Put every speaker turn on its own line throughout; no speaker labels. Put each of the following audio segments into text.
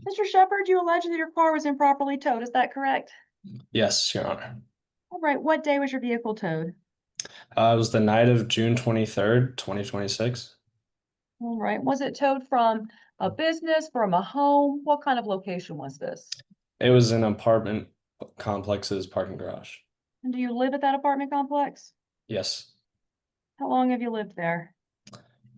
Mr. Shepherd, you allege that your car was improperly towed. Is that correct?
Yes, Your Honor.
All right. What day was your vehicle towed?
It was the night of June 23rd, 2026.
All right. Was it towed from a business, from a home? What kind of location was this?
It was an apartment complex's parking garage.
And do you live at that apartment complex?
Yes.
How long have you lived there?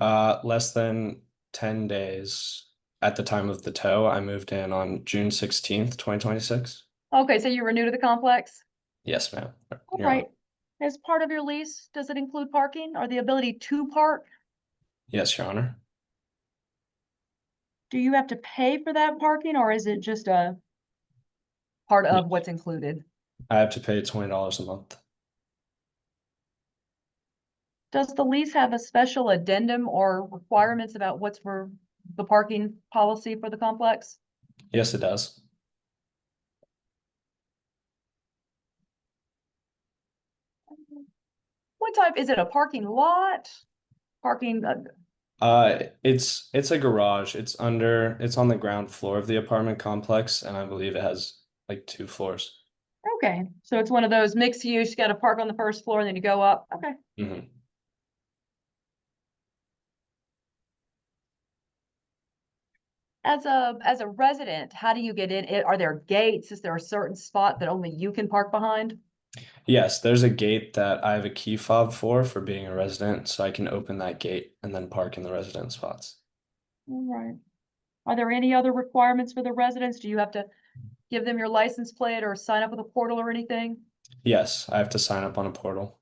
Less than 10 days at the time of the tow. I moved in on June 16th, 2026.
Okay, so you were new to the complex?
Yes, ma'am.
All
Your Honor.
right. As part of your lease, does it include parking or the ability to park?
Yes, Your Honor.
Do you have to pay for that parking or is it just a part
Yeah.
of what's included?
I have to pay $20 a month.
Does the lease have a special addendum or requirements about what's for the parking policy for the complex?
Yes, it does.
What type, is it a parking lot? Parking,
It's a garage. It's on the ground floor of the apartment complex, and I believe it has like 2 floors.
okay, so it's one of those mixed use, you gotta park on the first floor and then you go up, okay.
Hmm.
As a resident, how do you get in? Are there gates? Is there a certain spot that only you can park behind?
Yes, there's a gate that I have a key fob for being a resident, so I can open that gate and then park in the resident spots.
All right. Are there any other requirements for the residents? Do you have to give them your license plate or sign up with a portal or anything?
Yes, I have to sign up on a portal.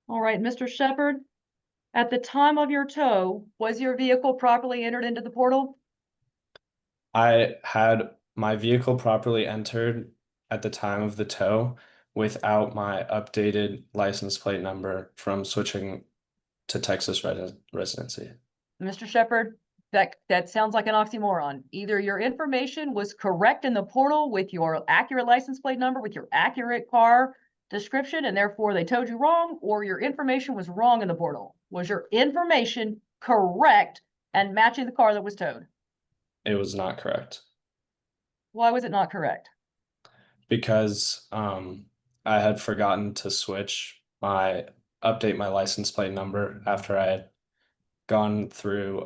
All right, Mr. Shepherd, at the time of your tow, was your vehicle properly entered into the portal?
I had my vehicle properly entered at the time of the tow without my updated license plate number from switching to Texas residency.
Mr. Shepherd, that sounds like an oxymoron. Either your information was correct in the portal with your accurate license plate number, with your accurate car description, and therefore they towed you wrong, or your information was wrong in the portal. Was your information correct and matching the car that was towed?
It was not correct
Why was it not correct?
because I had forgotten to update my license plate number after I had gone through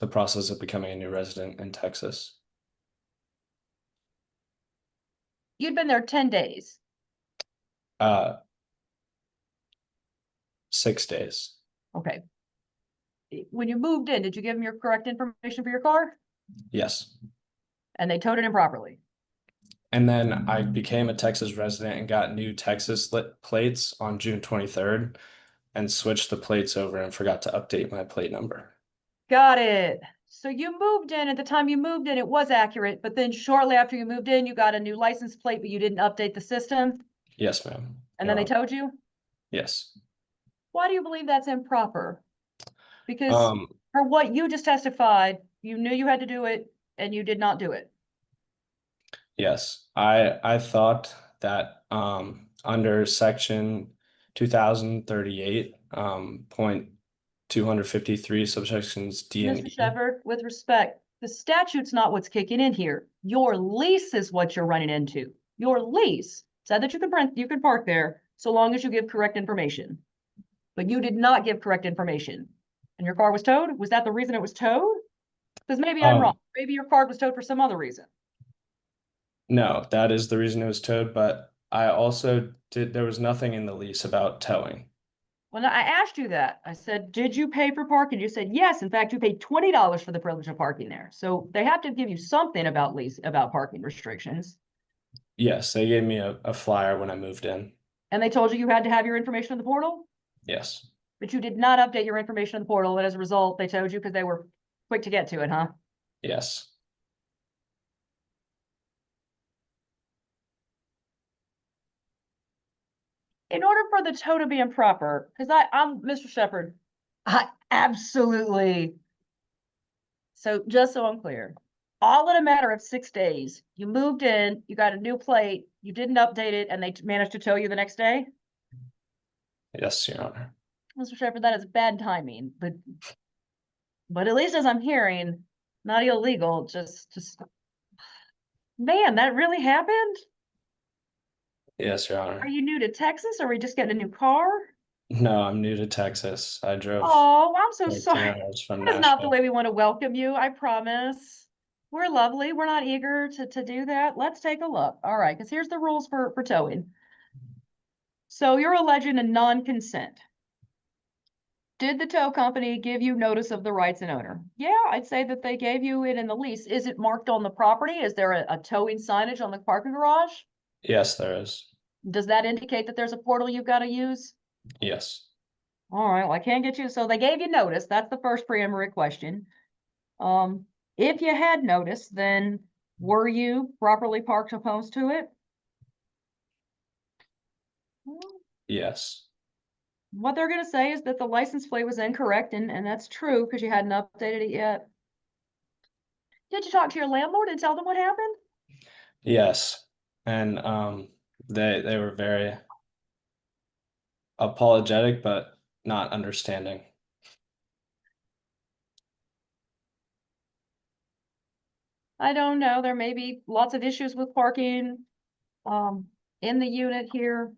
the process of becoming a new resident in Texas.
You'd been there 10 days.
Uh, 6 days.
Okay. When you moved in, did you give them your correct information for your car?
Yes.
And they towed it improperly.
And then I became a Texas resident and got new Texas plates on June 23rd and switched the plates over and forgot to update my plate number.
Got it. So you moved in, at the time you moved in, it was accurate, but then shortly after you moved in, you got a new license plate, but you didn't update the system,
Yes, ma'am.
and then
Your
they
Honor.
towed you?
Yes.
Why do you believe that's improper? Because
Um,
for what you just testified, you knew you had to do it and you did not do it.
yes. I thought that under section 2038 point 253 subsections D and
Mr.
E.
Shepherd, with respect, the statute's not what's kicking in here. Your lease is what you're running into. Your lease said that you can park there so long as you give correct information. But you did not give correct information. And your car was towed? Was that the reason it was towed? Because maybe I'm wrong.
Um,
Maybe your car was towed for some other reason.
no, that is the reason it was towed, but I also there was nothing in the lease about towing.
When I asked you that, I said, did you pay for parking? You said, yes. In fact, you paid $20 for the privilege of parking there. So they have to give you something about parking restrictions.
Yes, they gave me a flyer when I moved in.
And they told you you had to have your information in the portal,
Yes.
but you did not update your information in the portal. And as a result, they told you because they were quick to get to it, huh?
Yes.
In order for the tow to be improper, because I'm Mr. Shepherd, I absolutely. So just so I'm clear, all in a matter of 6 days, you moved in, you got a new plate, you didn't update it, and they managed to tow you the next day?
Yes, Your Honor.
Mr. Shepherd, that is bad timing, but at least as I'm hearing, not illegal, just, man, that really happened?
Yes, Your
Are
Honor.
you new to Texas or are we just getting a new car?
No, I'm new to Texas. I drove
Oh, I'm so
like
sorry.
2 hours from
That is not the
Nashville.
way we want to welcome you, I promise. We're lovely. We're not eager to do that. Let's take a look. All right, because here's the rules for towing. So you're alleging a non-consent. Did the tow company give you notice of the rights and owner? Yeah, I'd say that they gave you it in the lease. Is it marked on the property? Is there a towing signage on the parking garage?
Yes, there is.
Does that indicate that there's a portal you've got to use?
Yes.
All right, well, I can't get you. So they gave you notice. That's the first preliminary question. If you had notice, then were you properly parked opposed to it?
Yes.
What they're gonna say is that the license plate was incorrect, and that's true because you hadn't updated it yet. Did you talk to your landlord and tell them what happened?
Yes. And they were very apologetic but not understanding.
I don't know. There may be lots of issues with parking in the unit here.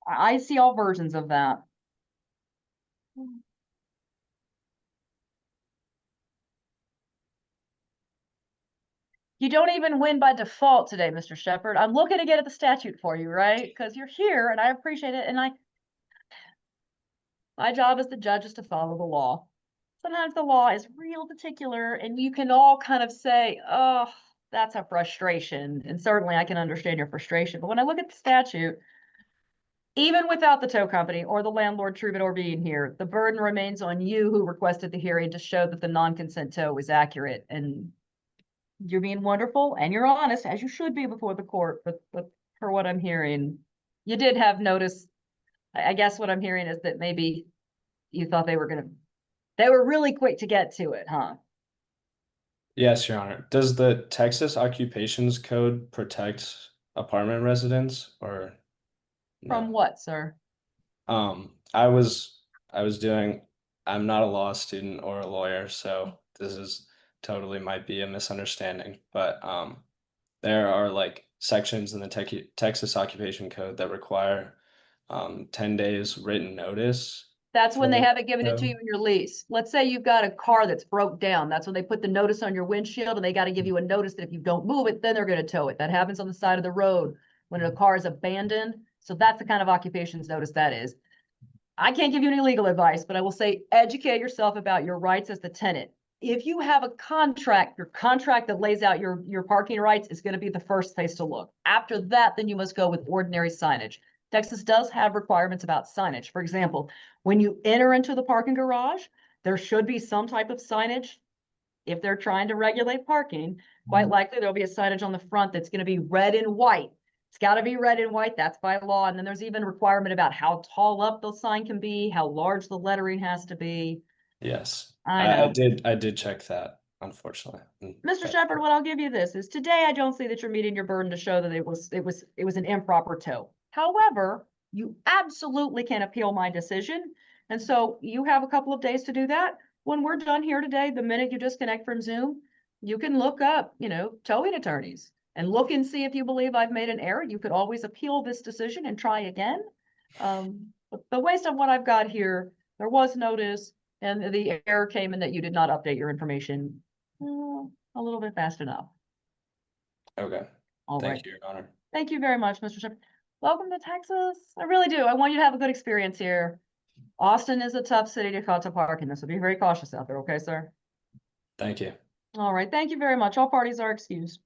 I see all versions of that. You don't even win by default today, Mr. Shepherd. I'm looking to get at the statute for you, right? Because you're here and I appreciate it. And my job as the judge is to follow the law. Sometimes the law is real particular and you can all kind of say, oh, that's a frustration. And certainly I can understand your frustration. But when I look at the statute, even without the tow company or the landlord Troubadour being here, the burden remains on you who requested the hearing to show that the non-consent tow was accurate. And you're being wonderful and you're honest, as you should be before the court. But for what I'm hearing, you did have notice. I guess what I'm hearing is that maybe you thought they were really quick to get to it, huh?
Yes, Your Honor. Does the Texas Occupations Code protect apartment residents or
From
no?
what, sir?
I was doing, I'm not a law student or a lawyer, so this is totally might be a misunderstanding, but there are like sections in the Texas Occupation Code that require 10 days written notice
That's when they
for
haven't given it to
tow.
you in your lease. Let's say you've got a car that's broke down. That's when they put the notice on your windshield and they got to give you a notice that if you don't move it, then they're going to tow it. That happens on the side of the road when a car is abandoned. So that's the kind of occupations notice that is. I can't give you any legal advice, but I will say educate yourself about your rights as the tenant. If you have a contract, your contract that lays out your parking rights is going to be the first place to look. After that, then you must go with ordinary signage. Texas does have requirements about signage. For example, when you enter into the parking garage, there should be some type of signage. If they're trying to regulate parking, quite likely there'll be a signage on the front that's going to be red and white. It's got to be red and white. That's by law. And then there's even a requirement about how tall up the sign can be, how large the lettering has to be.
Yes,
I
I
know.
did check that, unfortunately.
Mr. Shepherd, what I'll give you this is today I don't see that you're meeting your burden to show that it was an improper tow. However, you absolutely can appeal my decision. And so you have a couple of days to do that. When we're done here today, the minute you disconnect from Zoom, you can look up, towing attorneys and look and see if you believe I've made an error. You could always appeal this decision and try again. But based on what I've got here, there was notice and the error came in that you did not update your information a little bit fast enough.
Okay,
All right.
thank you, Your Honor.
Thank you very much, Mr. Shepherd. Welcome to Texas. I really do. I want you to have a good experience here. Austin is a tough city to park in, so be very cautious out there, okay, sir?
Thank you.
All right. Thank you very much. All parties are excused.